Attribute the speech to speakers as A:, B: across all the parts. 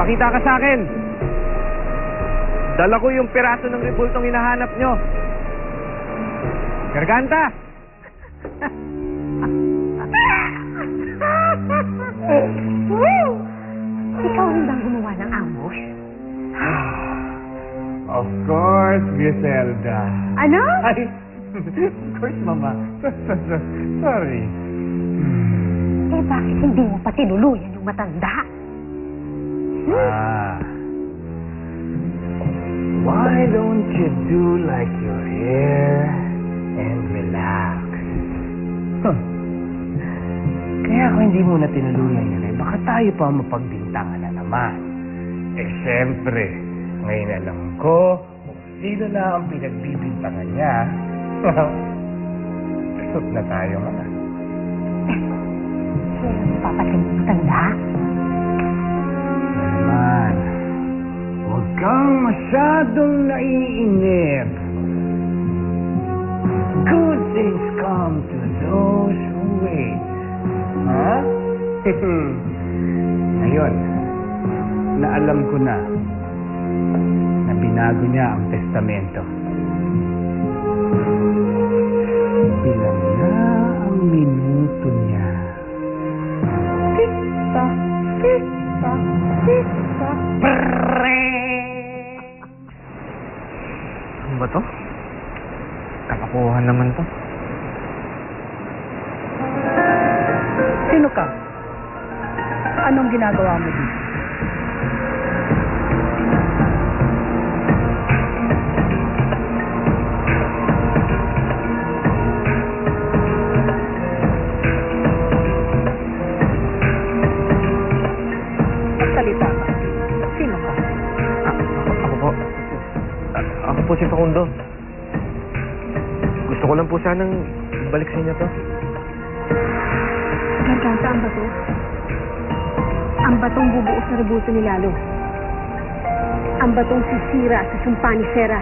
A: Pakita ka sa akin. Dala ko yung piraso ng rebultong hinahanap nyo. Garganta!
B: Ikaw rin bang gumawa ng ambush?
A: Of course, Griselda.
B: Ano?
A: Ay, of course, Mama. Sorry.
B: Eh, bakit hindi mo pa tinuluyan yung matanda?
A: Why don't you do like you're here and relax? Kaya kung hindi mo na tinuluyan yun, eh, baka tayo pa mapagbintangan na naman. Eh, siyempre, ngayon alam ko kung sino na ang pinagbibintangan niya. Stop na tayo, mga.
B: Sino mo papatay yung matanda?
A: Naman, huwag kang masyadong naiinip. Good things come to those who wait. Ha? Ngayon, na alam ko na binago niya ang testamento. Bilang na ang minuto niya. Tik-tak, tik-tak, tik-tak. Ano ba to? Kakakuhan naman to.
C: Sino ka? Anong ginagawa mo dito? Magsalita ka. Sino ka?
A: Ako po si Facundo. Gusto ko lang po sanang balik sa inyo to.
B: Garganta ang bato. Ang batong bubuo sa rebulto ni Lalo. Ang batong sisira sa sumpa ni Sera.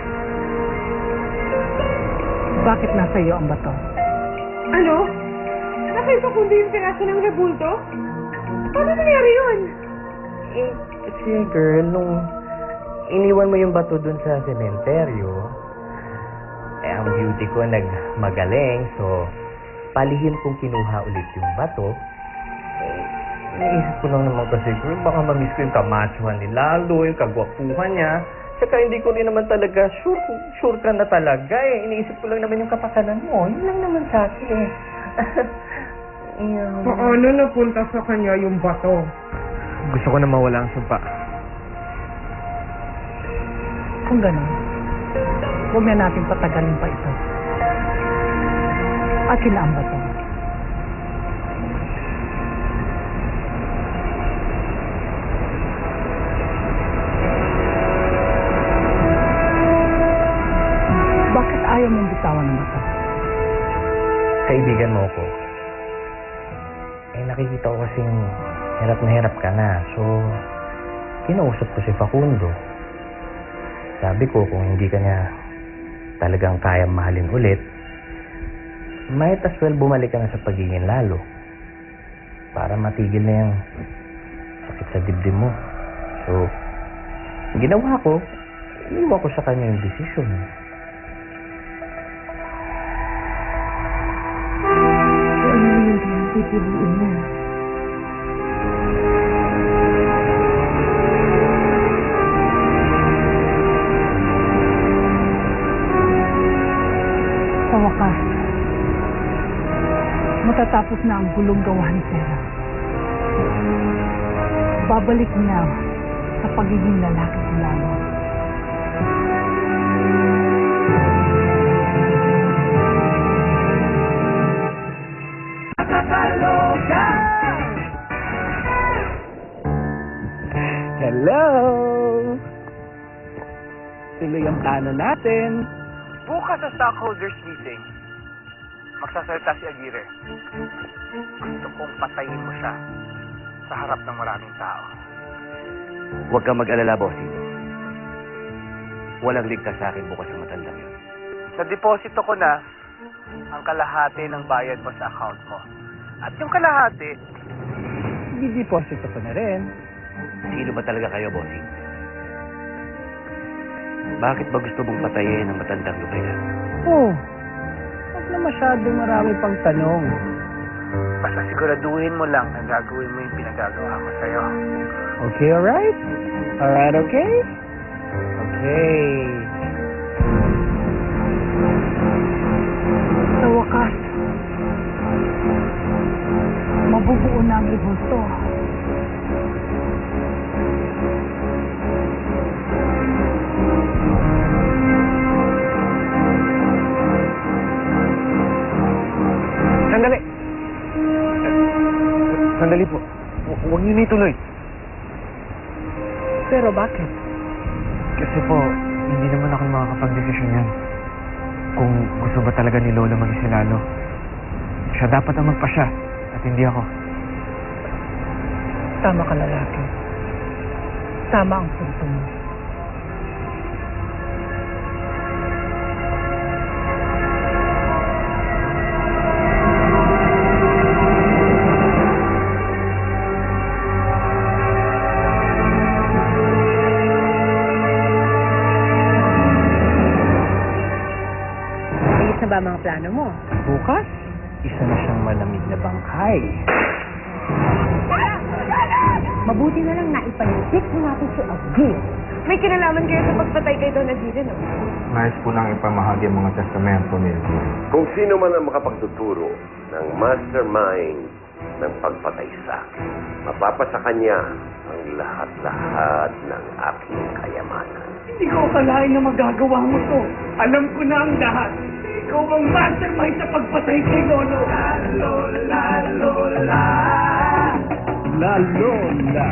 C: Bakit nasa iyo ang bato?
B: Ano? Nakita ko yung piraso ng rebulto? Paano nangyari yun?
D: Eh, kasi girl, nung iniwan mo yung bato dun sa sementeryo, eh, ang beauty ko nagmagaling, so palihim kong kinuha ulit yung bato. Eh, naisip ko lang naman kasi, girl, baka mamiss ko yung kamachuhan ni Lalo, yung kagwapuhan niya. Tsaka hindi ko rin naman talaga sure ka na talaga eh. Iniisip ko lang naman yung kapakanan mo. Yun lang naman sa akin eh.
E: Paano napunta sa kanya yung bato?
A: Gusto ko na mawala ang sumpa.
C: Kung gano'n, huwag na natin patagalin pa ito. Akin na ang bato. Bakit ayaw mong bitawan ng bato?
D: Kaibigan mo ko. Eh, nakikita ko kasing hirap na hirap ka na. So, kinausap ko si Facundo. Sabi ko, kung hindi ka niya talagang kayang mahalin ulit, might as well bumalik ka na sa pagiging Lalo. Para matigil na yung sakit sa dibdib mo. So, ginawa ko, iniwan ko sa kanya yung desisyon.
B: Ano yung pipiliin mo?
C: Sa wakas, matatapos na ang gulong gawahan ni Sera. Babalik niya sa pagiging lalaki ni Lalo.
A: Hello! Tuloy ang plano natin. Bukas sa stockholders meeting, magsasalita si Aguirre. Gusto kong patayin mo siya sa harap ng maraming tao.
F: Huwag kang mag-alala, bossing. Walang ligtas sa akin bukas ang matandang yun.
A: Na-deposito ko na ang kalahati ng bayad mo sa account mo. At yung kalahati,
C: Dideposito ko na rin
F: Sino ba talaga kayo, bossing? Bakit ba gusto mong patayin ang matandang Lubera?
C: Oh, huwag na masyadong marami pang tanong.
A: Basta siguraduhin mo lang na gagawin mo yung pinagagawa ko sa'yo.
C: Okay, alright? Alright, okay? Okay. Sa wakas, mabubuo na ang rebulto.
F: Sandali! Sandali po. Huwag niyo na ituloy.
C: Pero bakit?
G: Kasi po, hindi naman ako makakapag-desisyon yan. Kung gusto ba talaga ni Lolo mag-isa lalo. Siya dapat ang magpasya, at hindi ako.
C: Tama ka, lalaki. Tama ang punto mo.
B: Ayos na ba ang mga plano mo?
C: Bukas, isa na siyang malamig na bangkay.
B: Mabuti na lang naipalisik mo natin si Abdi.
H: May kinalaman kayo sa pagpatay kay Don Aguirre, no?
I: Nais po nang ipamahagi ang mga testamento nila.
J: Kung sino man ang makapagtuturo ng mastermind ng pagpatay sa akin, mapapasa kanya ang lahat-lahat ng aking kayamanan.
C: Hindi ko akalain na magagawa mo to. Alam ko na ang lahat. Ikaw ang mastermind sa pagpatay kay Lolo. Lalo, lalo, la. Lalo, la.